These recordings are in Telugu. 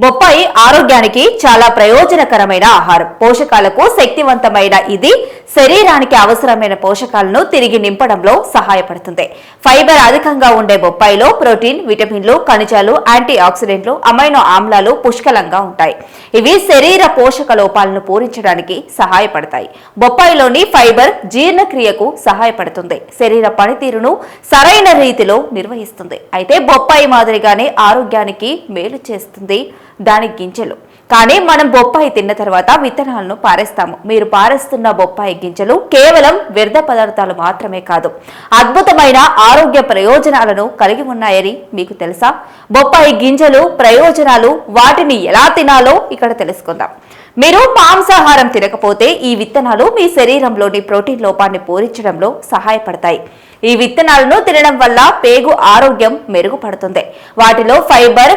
బొప్పాయి ఆరోగ్యానికి చాలా ప్రయోజనకరమైన ఆహారం. పోషకాలకు శక్తివంతమైన ఇది శరీరానికి అవసరమైన పోషకాలను తిరిగి నింపడంలో సహాయపడుతుంది. ఫైబర్ అధికంగా ఉండే బొప్పాయిలో ప్రోటీన్, విటమిన్లు, ఖనిజాలు, యాంటీ ఆక్సిడెంట్లు, అమైనో ఆమ్లాలు పుష్కలంగా ఉంటాయి. ఇవి శరీర పోషక లోపాలను పూరించడానికి సహాయపడతాయి. బొప్పాయిలోని ఫైబర్ జీర్ణక్రియకు సహాయపడుతుంది. శరీర పనితీరును సరైన రీతిలో నిర్వహిస్తుంది. అయితే బొప్పాయి మాదిరిగానే ఆరోగ్యానికి మేలు చేస్తుంది దాని గింజలు. కానీ మనం బొప్పాయి తిన్న తర్వాత విత్తనాలను పారేస్తాము. మీరు పారేస్తున్న బొప్పాయి గింజలు కేవలం వ్యర్థ పదార్థాలు మాత్రమే కాదు, అద్భుతమైన ఆరోగ్య ప్రయోజనాలను కలిగి ఉన్నాయని మీకు తెలుసా? బొప్పాయి గింజలు ప్రయోజనాలు, వాటిని ఎలా తినాలో ఇక్కడ తెలుసుకుందాం. మీరు మాంసాహారం తినకపోతే ఈ విత్తనాలు మీ శరీరంలోని ప్రోటీన్ లోపాన్ని పూరించడంలో సహాయపడతాయి. ఈ విత్తనాలను తినడం వల్ల పేగు ఆరోగ్యం మెరుగుపడుతుంది. వాటిలో ఫైబర్,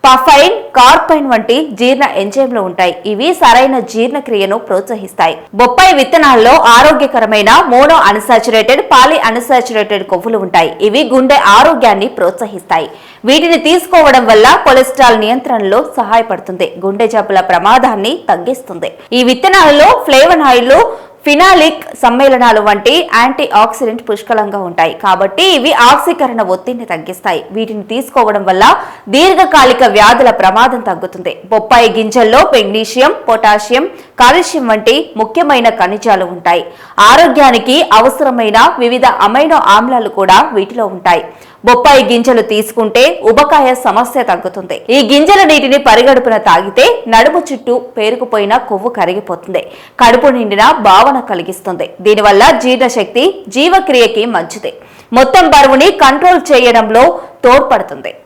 పఫైన్, కార్పైన్ వంటి జీర్ణ ఎంజైమ్లు ఉంటాయి. ఇవి సరైన జీర్ణక్రియను ప్రోత్సహిస్తాయి. బొప్పాయి విత్తనాల్లో ఆరోగ్యకరమైన మోనో అన్సాచురేటెడ్, పాలీ అన్సాచురేటెడ్ కొవ్వులు ఉంటాయి. ఇవి గుండె ఆరోగ్యాన్ని ప్రోత్సహిస్తాయి. వీటిని తీసుకోవడం వల్ల కొలెస్ట్రాల్ నియంత్రణలో సహాయపడుతుంది. గుండె జబ్బుల ప్రమాదాన్ని తగ్గిస్తుంది. ఈ విత్తనాలలో ఫ్లేవనాయిడ్లు, ఫినాలిక్ సమ్మేళనాలు వంటి యాంటీ ఆక్సిడెంట్ పుష్కలంగా ఉంటాయి. కాబట్టి ఇవి ఆక్సీకరణ ఒత్తిడిని తగ్గిస్తాయి. వీటిని తీసుకోవడం వల్ల దీర్ఘకాలిక వ్యాధుల ప్రమాదం తగ్గుతుంది. బొప్పాయి గింజల్లో మెగ్నీషియం, పొటాషియం, కాల్షియం వంటి ముఖ్యమైన ఖనిజాలు ఉంటాయి. ఆరోగ్యానికి అవసరమైన వివిధ అమైనో ఆమ్లాలు కూడా వీటిలో ఉంటాయి. బొప్పాయి గింజలు తీసుకుంటే ఉబకాయ సమస్య తగ్గుతుంది. ఈ గింజల నీటిని పరిగడుపున తాగితే నడుము చుట్టూ పేరుకుపోయిన కొవ్వు కరిగిపోతుంది. కడుపు నిండిన భావన కలిగిస్తుంది. దీనివల్ల జీర్ణశక్తి, జీవక్రియకి మంచిది. మొత్తం బరువుని కంట్రోల్ చేయడంలో తోడ్పడుతుంది.